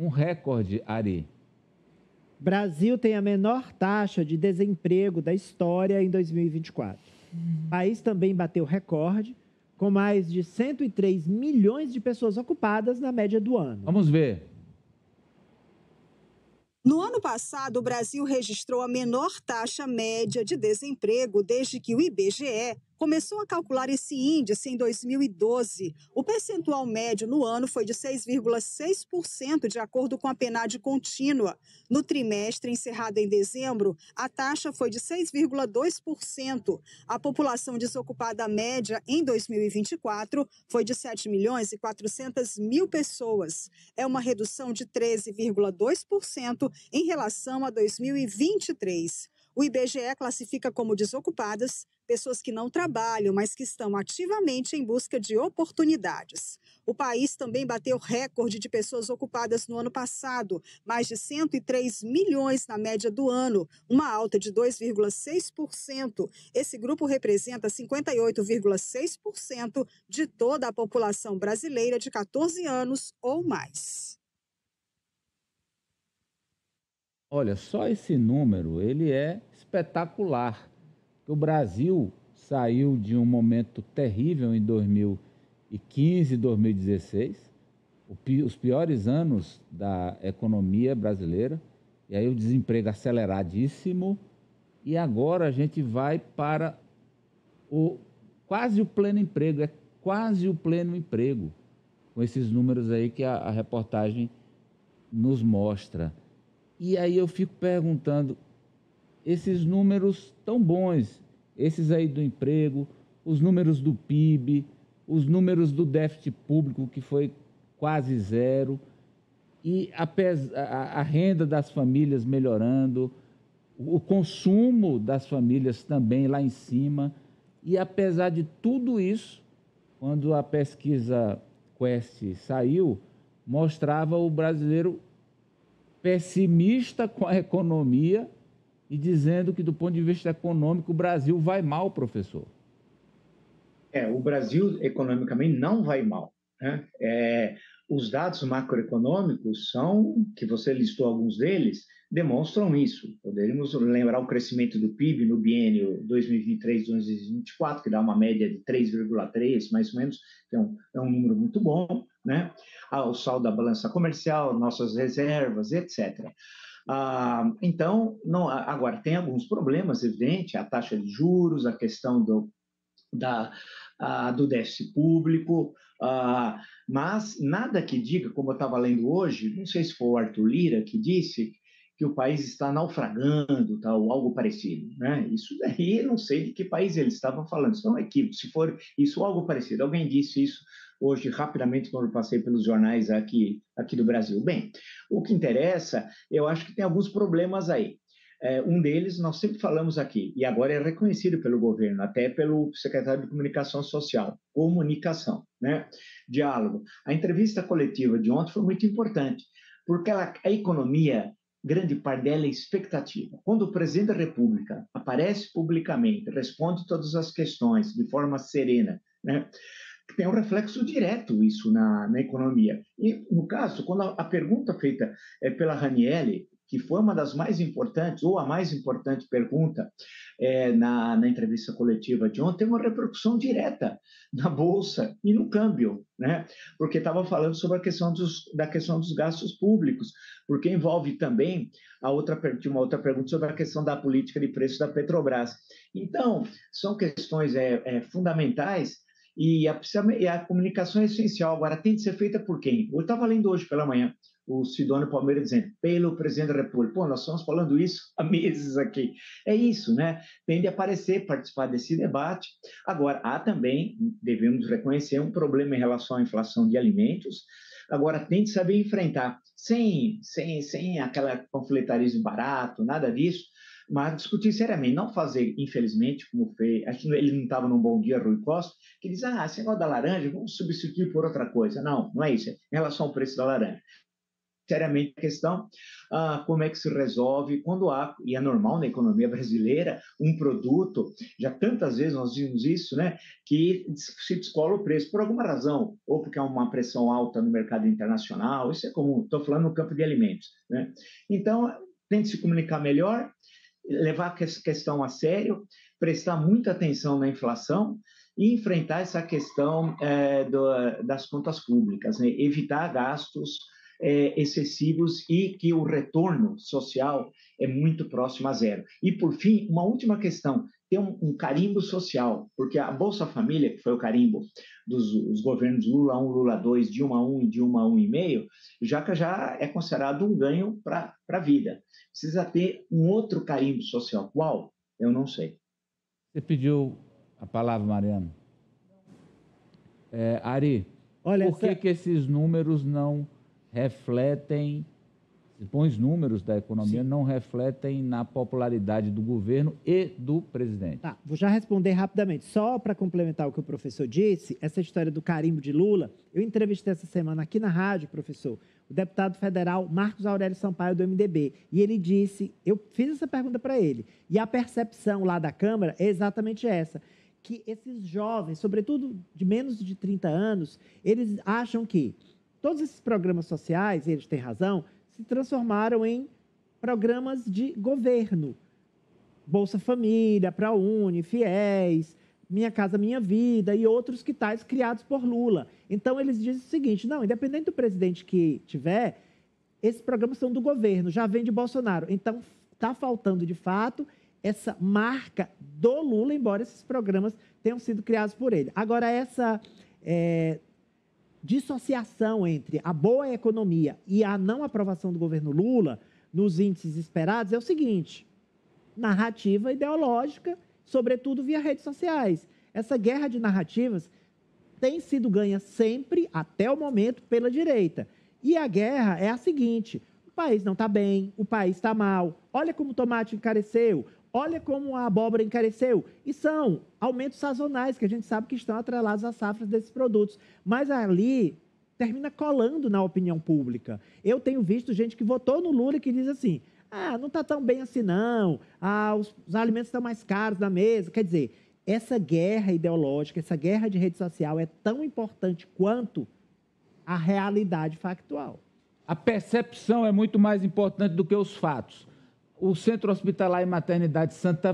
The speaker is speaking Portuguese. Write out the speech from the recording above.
um recorde, Ari. Brasil tem a menor taxa de desemprego da história em 2024. O país também bateu recorde, com mais de 103 milhões de pessoas ocupadas na média do ano. Vamos ver. No ano passado, o Brasil registrou a menor taxa média de desemprego desde que o IBGE começou a calcular esse índice em 2012. O percentual médio no ano foi de 6,6%, de acordo com a PNAD contínua. No trimestre encerrado em dezembro, a taxa foi de 6,2%. A população desocupada média em 2024 foi de 7.400.000 pessoas. É uma redução de 13,2% em relação a 2023. O IBGE classifica como desocupadas pessoas que não trabalham, mas que estão ativamente em busca de oportunidades. O país também bateu recorde de pessoas ocupadas no ano passado, mais de 103 milhões na média do ano, uma alta de 2,6%. Esse grupo representa 58,6% de toda a população brasileira de 14 anos ou mais. Olha, só esse número, ele é espetacular. O Brasil saiu de um momento terrível em 2015, 2016, os piores anos da economia brasileira, e aí o desemprego aceleradíssimo, e agora a gente vai para quase o pleno emprego, quase o pleno emprego, com esses números aí que a reportagem nos mostra. E aí eu fico perguntando, esses números tão bons, esses aí do emprego, os números do PIB, os números do déficit público, que foi quase zero, e a renda das famílias melhorando, o consumo das famílias também lá em cima, e apesar de tudo isso, quando a pesquisa Quest saiu, mostrava o brasileiro pessimista com a economia e dizendo que, do ponto de vista econômico, o Brasil vai mal, professor. O Brasil, economicamente, não vai mal, né? Os dados macroeconômicos que você listou alguns deles, demonstram isso. Poderíamos lembrar o crescimento do PIB no biênio 2023-2024, que dá uma média de 3,3, mais ou menos, que é um número muito bom, né? O saldo da balança comercial, nossas reservas, etc. Então, agora, tem alguns problemas, evidente, a taxa de juros, a questão do déficit público, mas nada que diga, como eu estava lendo hoje, não sei se foi o Arthur Lira que disse que o país está naufragando, ou algo parecido, né? Isso daí, eu não sei de que país ele estava falando, isso é um equívoco, se for isso ou algo parecido. Alguém disse isso hoje, rapidamente, quando eu passei pelos jornais aqui do Brasil. Bem, o que interessa, eu acho que tem alguns problemas aí. Um deles, nós sempre falamos aqui, e agora é reconhecido pelo governo, até pelo secretário de Comunicação Social, comunicação, né? Diálogo. A entrevista coletiva de ontem foi muito importante, porque a economia, grande parte dela é expectativa. Quando o presidente da República aparece publicamente, responde todas as questões de forma serena, né? Tem um reflexo direto isso na economia. E, no caso, quando a pergunta feita pela Ranieri, que foi uma das mais importantes, ou a mais importante pergunta na entrevista coletiva de ontem, tem uma repercussão direta na Bolsa e no câmbio, né? Porque estava falando sobre a questão dos gastos públicos, porque envolve também uma outra pergunta sobre a questão da política de preços da Petrobras. Então, são questões fundamentais, e a comunicação é essencial. Agora, tem de ser feita por quem? Eu estava lendo hoje pela manhã o Sidônio Palmeira dizendo, pelo presidente da República. Pô, nós estamos falando isso há meses aqui. É isso, né? Tem de aparecer, participar desse debate. Agora, há também, devemos reconhecer, um problema em relação à inflação de alimentos. Agora, tem de saber enfrentar, sem aquela panfletarismo barato, nada disso, mas discutir seriamente, não fazer, infelizmente, como fez, acho que ele não estava num bom dia, Rui Costa, que diz, esse negócio da laranja, vamos substituir por outra coisa. Não é isso, em relação ao preço da laranja. seriamente a questão, como é que se resolve quando há, e é normal na economia brasileira, um produto, já tantas vezes nós vimos isso, né, que se descola o preço por alguma razão, ou porque há uma pressão alta no mercado internacional, isso é comum, estou falando no campo de alimentos, né? Então, tem de se comunicar melhor, levar a questão a sério, prestar muita atenção na inflação e enfrentar essa questão das contas públicas, né? Evitar gastos excessivos e que o retorno social é muito próximo a zero. E, por fim, uma última questão, ter um carimbo social, porque a Bolsa Família, que foi o carimbo dos governos Lula 1, Lula 2, Dilma 1 e Dilma 1,5, já é considerado um ganho para a vida. Precisa ter um outro carimbo social. Qual? Eu não sei. Você pediu a palavra, Mariana. Ari, olha, por que esses números não refletem, os bons números da economia não refletem na popularidade do governo e do presidente? Tá, vou já responder rapidamente. Só para complementar o que o professor disse, essa história do carimbo de Lula, eu entrevistei essa semana aqui na rádio, professor, o deputado federal Marcos Aurélio Sampaio, do MDB, e ele disse, eu fiz essa pergunta para ele, e a percepção lá da Câmara é exatamente essa, que esses jovens, sobretudo de menos de 30 anos, eles acham que todos esses programas sociais, eles têm razão, se transformaram em programas de governo. Bolsa Família, ProUni, FIES, Minha Casa Minha Vida e outros que tais criados por Lula. Então, eles dizem o seguinte, não, independente do presidente que tiver, esses programas são do governo, já vem de Bolsonaro. Então, está faltando, de fato, essa marca do Lula, embora esses programas tenham sido criados por ele. Agora, essa dissociação entre a boa economia e a não aprovação do governo Lula nos índices esperados é o seguinte, narrativa ideológica, sobretudo via redes sociais. Essa guerra de narrativas tem sido ganha sempre, até o momento, pela direita. E a guerra é a seguinte, o país não está bem, o país está mal, olha como o tomate encareceu, olha como a abóbora encareceu. E são aumentos sazonais, que a gente sabe que estão atrelados às safras desses produtos. Mas ali termina colando na opinião pública. Eu tenho visto gente que votou no Lula e que diz assim, não está tão bem assim não, os alimentos estão mais caros na mesa. Quer dizer, essa guerra ideológica, essa guerra de rede social é tão importante quanto a realidade factual. A percepção é muito mais importante do que os fatos. O Centro Hospitalar e Maternidade Santa